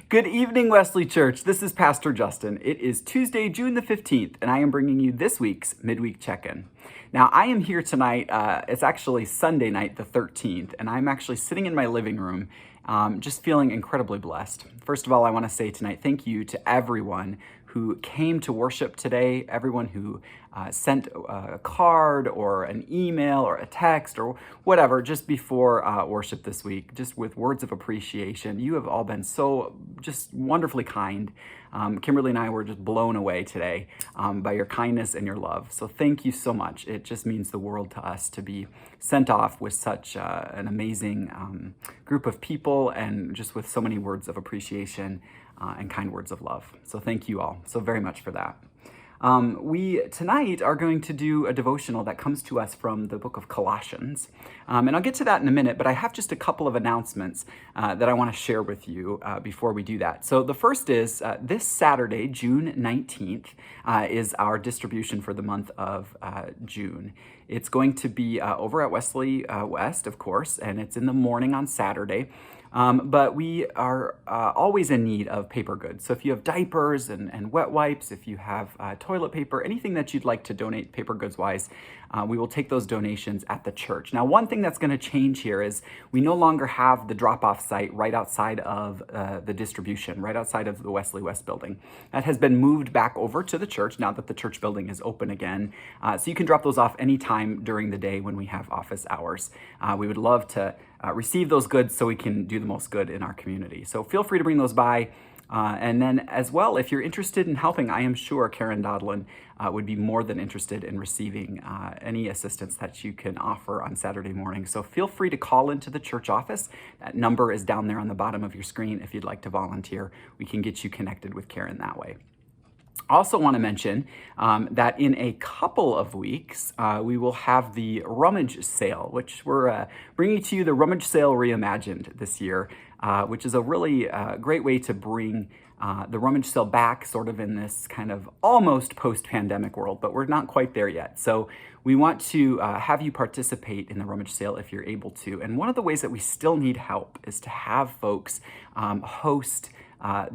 Good evening, Wesley Church. This is Pastor Justin. It is Tuesday, June the 15th, and I am bringing you this week's Midweek Check-In. Now, I am here tonight. It's actually Sunday night, the 13th, and I'm actually sitting in my living room, just feeling incredibly blessed. First of all, I want to say tonight, thank you to everyone who came to worship today, everyone who sent a card or an email or a text or whatever just before worship this week, just with words of appreciation. You have all been so just wonderfully kind. Kimberly and I were just blown away today by your kindness and your love. So thank you so much. It just means the world to us to be sent off with such an amazing group of people and just with so many words of appreciation and kind words of love. So thank you all so very much for that. We tonight are going to do a devotional that comes to us from the book of Colossians. And I'll get to that in a minute, but I have just a couple of announcements that I want to share with you before we do that. So the first is this Saturday, June 19th, is our distribution for the month of June. It's going to be over at Wesley West, of course, and it's in the morning on Saturday. But we are always in need of paper goods. So if you have diapers and wet wipes, if you have toilet paper, anything that you'd like to donate paper goods wise, we will take those donations at the church. Now, one thing that's going to change here is we no longer have the drop-off site right outside of the distribution, right outside of the Wesley West building. That has been moved back over to the church now that the church building is open again. So you can drop those off anytime during the day when we have office hours. We would love to receive those goods so we can do the most good in our community. So feel free to bring those by. And then as well, if you're interested in helping, I am sure Karen Dodlin would be more than interested in receiving any assistance that you can offer on Saturday morning. So feel free to call into the church office. That number is down there on the bottom of your screen. If you'd like to volunteer, we can get you connected with Karen that way. I also want to mention that in a couple of weeks, we will have the rummage sale, which we're bringing to you the rummage sale reimagined this year, which is a really great way to bring the rummage sale back sort of in this kind of almost post-pandemic world, but we're not quite there yet. So we want to have you participate in the rummage sale if you're able to. And one of the ways that we still need help is to have folks host a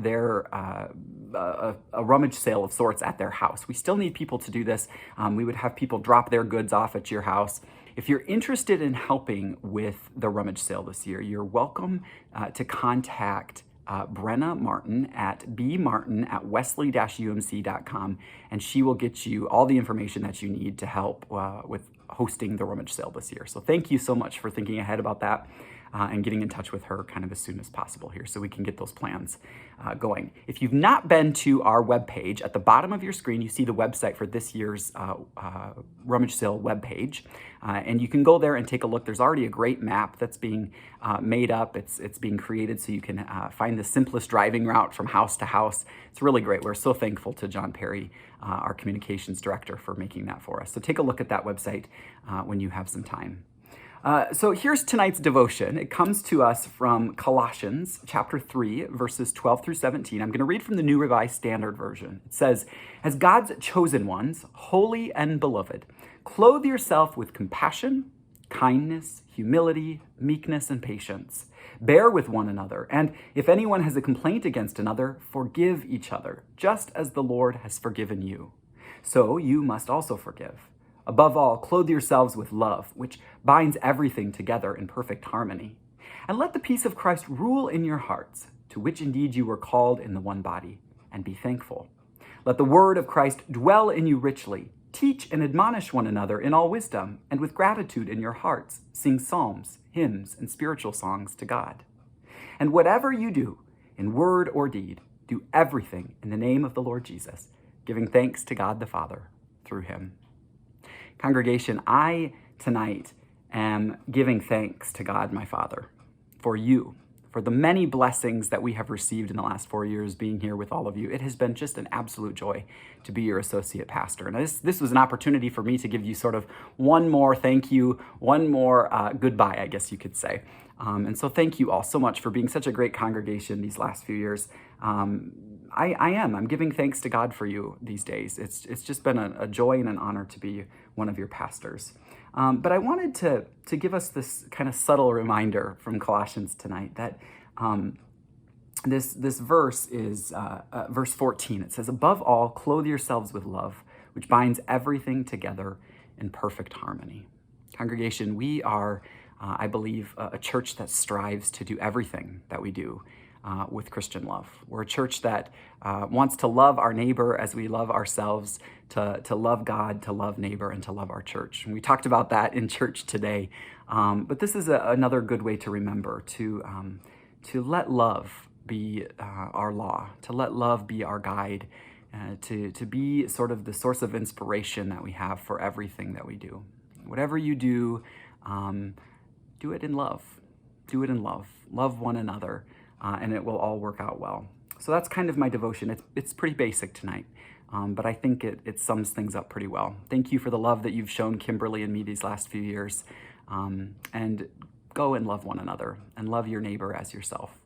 rummage sale of sorts at their house. We still need people to do this. We would have people drop their goods off at your house. If you're interested in helping with the rummage sale this year, you're welcome to contact Brenna Martin at bmartin@wesley-umc.com, and she will get you all the information that you need to help with hosting the rummage sale this year. So thank you so much for thinking ahead about that. And getting in touch with her kind of as soon as possible here so we can get those plans going. If you've not been to our webpage, at the bottom of your screen, you see the website for this year's rummage sale webpage. And you can go there and take a look. There's already a great map that's being made up. It's being created so you can find the simplest driving route from house to house. It's really great. We're so thankful to John Perry, our communications director, for making that for us. So take a look at that website when you have some time. So here's tonight's devotion. It comes to us from Colossians chapter 3, verses 12 through 17. I'm going to read from the New Revised Standard Version. It says, "As God's chosen ones, holy and beloved, clothe yourself with compassion, kindness, humility, meekness, and patience. Bear with one another, and if anyone has a complaint against another, forgive each other, just as the Lord has forgiven you. So you must also forgive. Above all, clothe yourselves with love, which binds everything together in perfect harmony. And let the peace of Christ rule in your hearts, to which indeed you were called in the one body, and be thankful. Let the word of Christ dwell in you richly. Teach and admonish one another in all wisdom, and with gratitude in your hearts, sing psalms, hymns, and spiritual songs to God. And whatever you do, in word or deed, do everything in the name of the Lord Jesus, giving thanks to God the Father through him." Congregation, I tonight am giving thanks to God, my Father, for you, for the many blessings that we have received in the last 4 years being here with all of you. It has been just an absolute joy to be your associate pastor. And this was an opportunity for me to give you sort of one more thank you, one more goodbye, I guess you could say. And so thank you all so much for being such a great congregation these last few years. I'm giving thanks to God for you these days. It's just been a joy and an honor to be one of your pastors. But I wanted to give us this kind of subtle reminder from Colossians tonight that this verse is verse 14. It says, "Above all, clothe yourselves with love, which binds everything together in perfect harmony." Congregation, we are, I believe, a church that strives to do everything that we do with Christian love. We're a church that wants to love our neighbor as we love ourselves, to love God, to love neighbor, and to love our church. And we talked about that in church today. But this is another good way to remember, to let love be our law, to let love be our guide, to be sort of the source of inspiration that we have for everything that we do. Whatever you do, do it in love. Do it in love. Love one another, and it will all work out well. So that's kind of my devotion. It's pretty basic tonight, but I think it sums things up pretty well. Thank you for the love that you've shown Kimberly and me these last few years, and go and love one another and love your neighbor as yourself.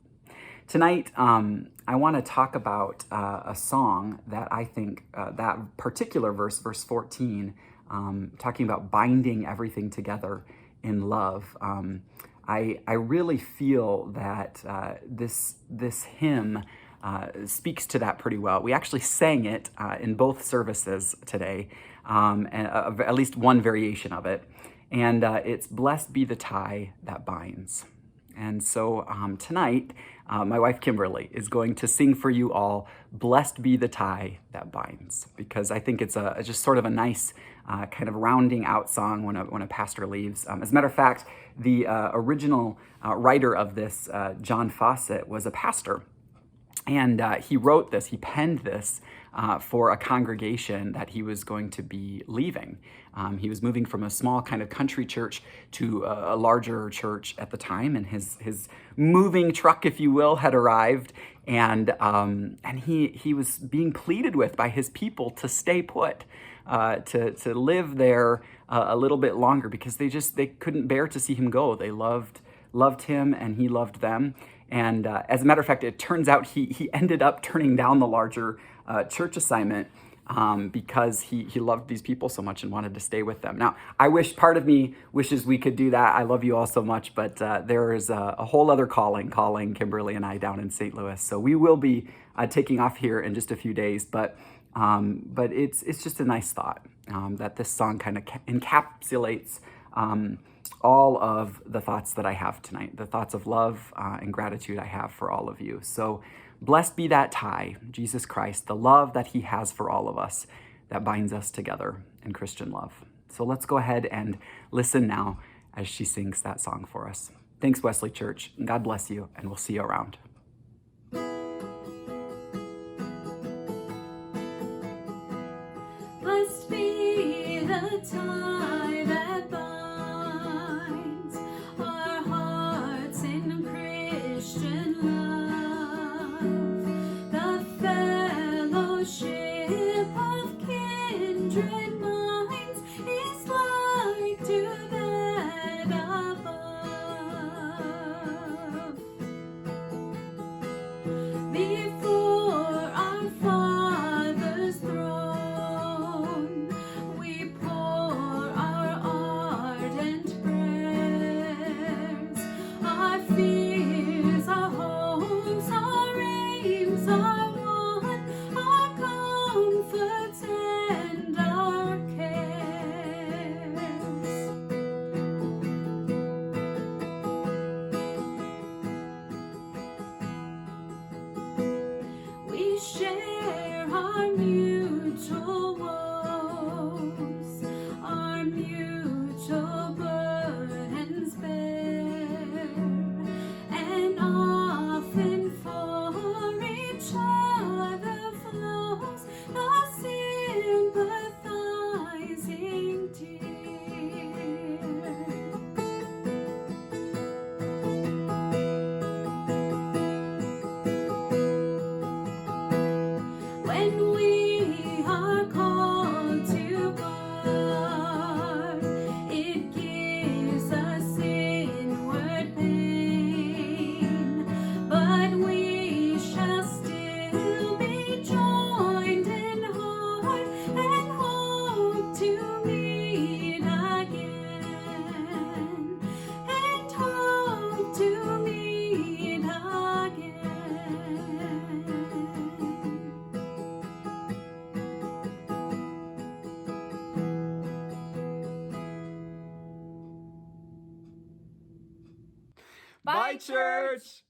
Tonight, I want to talk about a song that I think that particular verse 14, talking about binding everything together in love. I really feel that this hymn speaks to that pretty well. We actually sang it in both services today, and at least one variation of it. And it's "Blessed be the tie that binds." And so tonight, my wife Kimberly is going to sing for you all, "Blessed be the tie that binds," because I think it's just sort of a nice kind of rounding out song when a pastor leaves. As a matter of fact, the original writer of this, John Fawcett, was a pastor. And he wrote this, he penned this for a congregation that he was going to be leaving. He was moving from a small kind of country church to a larger church at the time, and his moving truck, if you will, had arrived, and he was being pleaded with by his people to stay put, to live there a little bit longer, because they couldn't bear to see him go. They loved him, and he loved them. And as a matter of fact, it turns out he ended up turning down the larger church assignment because he loved these people so much and wanted to stay with them. Now, part of me wishes we could do that. I love you all so much, but there is a whole other calling Kimberly and I down in St. Louis. So we will be taking off here in just a few days, but it's just a nice thought that this song kind of encapsulates all of the thoughts that I have tonight, the thoughts of love and gratitude I have for all of you. So blessed be that tie, Jesus Christ, the love that he has for all of us that binds us together in Christian love. So let's go ahead and listen now as she sings that song for us. Thanks, Wesley Church. God bless you, and we'll see you around. Blessed be the tie that binds our hearts in Christian love, the fellowship of kindred minds is like to that above. Before our Father's throne, we pour Bye, church.